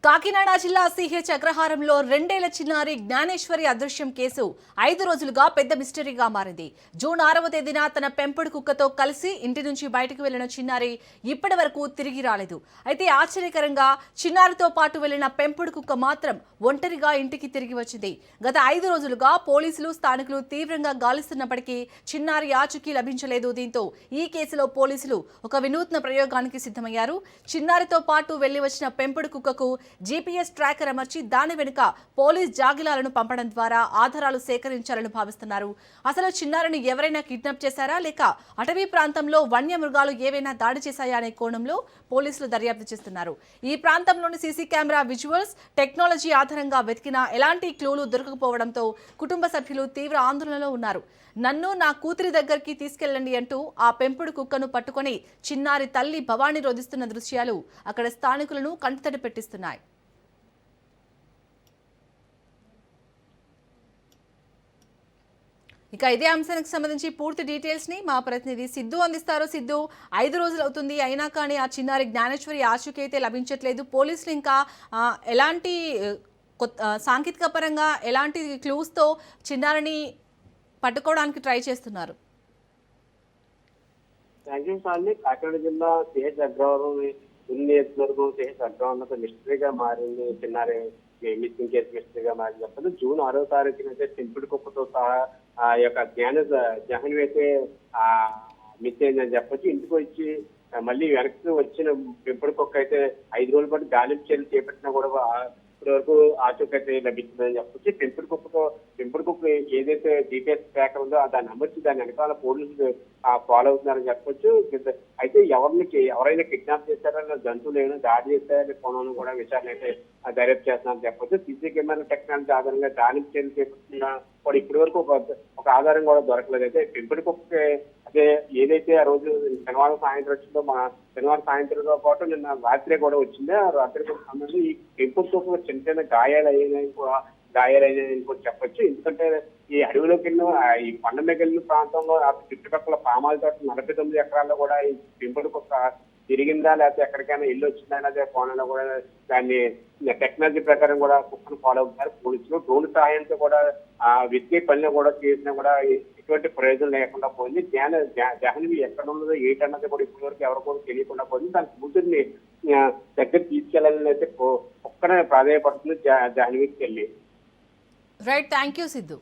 కాకినాడ జిల్లా సిహెచ్ అగ్రహారంలో 2 ఏళ్ల చిన్నారి జ్ఞానేశ్వరి అదృశ్యం కేసు 5 రోజులుగా పెద్ద మిస్టరీగా మారింది. జూన్ 6వ తేదీన తన పెంపుడు కుక్కతో కలిసి ఇంటి నుంచి బయటకు వెళ్లిన చిన్నారి ఇప్పటి వరకు తిరిగి రాలేదు. అయితే ఆశ్చర్యకరంగా చిన్నారితో పాటు వెళ్లిన పెంపుడు కుక్క మాత్రం ఒంటరిగా ఇంటికి తిరిగి వచ్చింది. గత 5 రోజులుగా పోలీసులు స్థానికులు తీవ్రంగా గాలిస్తున్నప్పటికీ చిన్నారి ఆచూకీ లభించలేదు. దీంతో ఈ కేసులో పోలీసులు ఒక వినూత్న ప్రయోగానికి సిద్ధమయ్యారు. చిన్నారితో పాటు వెళ్లి వచ్చిన పెంపుడు కుక్కకు జీపీఎస్ ట్రాకర్ అమర్చి దాని వెనుక పోలీస్ జాగిలాలను పంపడం ద్వారా ఆధారాలు సేకరించాలని భావిస్తున్నారు. అసలు చిన్నారిని ఎవరైనా కిడ్నాప్ చేశారా లేక అటవీ ప్రాంతంలో వన్యమృగాలు ఏవైనా దాడి చేశాయా అనే కోణంలో పోలీసులు దర్యాప్తు చేస్తున్నారు. ఈ ప్రాంతంలోని సీసీ కెమెరా విజువల్స్ టెక్నాలజీ ఆధారంగా వెతికినా ఎలాంటి క్లూలు దొరకకపోవడంతో కుటుంబ సభ్యులు తీవ్ర ఆందోళనలో ఉన్నారు. నన్ను నా కూతురి దగ్గరికి తీసుకెళ్లండి అంటూ ఆ పెంపుడు కుక్కను పట్టుకొని చిన్నారి తల్లి భవానీ రోధిస్తున్న దృశ్యాలు అక్కడ స్థానికులను కంటతడి పెట్టిస్తున్నాయి. ఇక ఇదే అంశానికి సంబంధించి పూర్తి డీటెయిల్స్ ని మా ప్రతినిధి సిద్ధు అందిస్తారు. సిద్ధు, 5 రోజులు అవుతుంది, అయినా కానీ ఆ చిన్నారి జ్ఞానేశ్వరి ఆచూకీ అయితే లభించట్లేదు. పోలీసులు ఇంకా ఎలాంటి సాంకేతిక పరంగా ఎలాంటి క్లూస్తో చిన్నారిని పట్టుకోవడానికి ట్రై చేస్తున్నారు? కాకినాడ జిల్లా సిహెచ్ అగ్రహారం నియోజకవర్గం సిహెచ్ అగ్రహారం మిస్టరీగా మారింది. చిన్నారి మిస్సింగ్ కేసు మిస్టరీగా మారింది. చెప్పదు జూన్ 6వ తారీఖున అయితే పెంపుడు కుక్కతో సహా ఆ యొక్క జహన్వి అయితే మిస్ అయిందని చెప్పొచ్చు. ఇంటికి వచ్చి మళ్ళీ వెనక్కి వచ్చిన పెంపుడు కుక్క అయితే 5 రోజుల పాటు గాలింపు చర్యలు చేపట్టినా కూడా ఇప్పటి వరకు ఆచూకీ అయితే లభించిందని చెప్పొచ్చు. పెంపుడు కుక్క ఏదైతే జీపీఎస్ ట్రాకర్ ఉందో దాన్ని అమర్చి దాని వెనకాల పోలీసులు ఫాలో అవుతున్నారని చెప్పొచ్చు. అయితే ఎవరైనా కిడ్నాప్ చేశారన్న జంతువులు ఏమైనా దాడి చేశారనే కోణంలో కూడా విచారణ అయితే దర్యాప్తు చేస్తున్నారని చెప్పొచ్చు. సీసీ కెమెరా టెక్నాలజీ ఆధారంగా గాలింపు చర్యలు చేపట్టినా కూడా ఇప్పటి వరకు ఒక ఆధారం కూడా దొరకలేదు. అయితే పెంపుడు కుక్క అదే ఏదైతే ఆ రోజు శనివారం సాయంత్రం వచ్చిందో శనివారం సాయంత్రంతో పాటు నిన్న రాత్రి కూడా వచ్చింది. ఆ రాత్రి కూడా సంబంధించి ఈ పెంపుడు కుక్క చిన్న చిన్న గాయాలైనాయని కూడా చెప్పొచ్చు. ఎందుకంటే ఈ అడవిలోకి వెళ్ళిన ఈ కొండ మీద వెళ్ళిన ప్రాంతంలో చుట్టుపక్కల పామాల తోట 49 ఎకరాల్లో కూడా ఈ పెంపుడు కుక్క తిరిగిందా లేకపోతే ఎక్కడికైనా ఇల్లు వచ్చిందా అనే కోణంలో కూడా దాన్ని టెక్నాలజీ ప్రకారం కూడా కుక్కను ఫాలో అవుతున్నారు పోలీసులు. డ్రోన్ సహాయంతో కూడా వెతికే పనిలో కూడా చేసినా కూడా ఎటువంటి ప్రయోజనం లేకుండా పోయింది. జహన్వి ఎక్కడ ఉన్నదో ఏంటన్నది కూడా ఇప్పటి వరకు ఎవరు కూడా తెలియకుండా పోయింది. దాని కూతుర్ని దగ్గర తీసుకెళ్లాలని అయితే ఒక్కడే ప్రాధాన్యపడుతుంది జహన్వికి వెళ్ళి. Right, thank you Siddhu.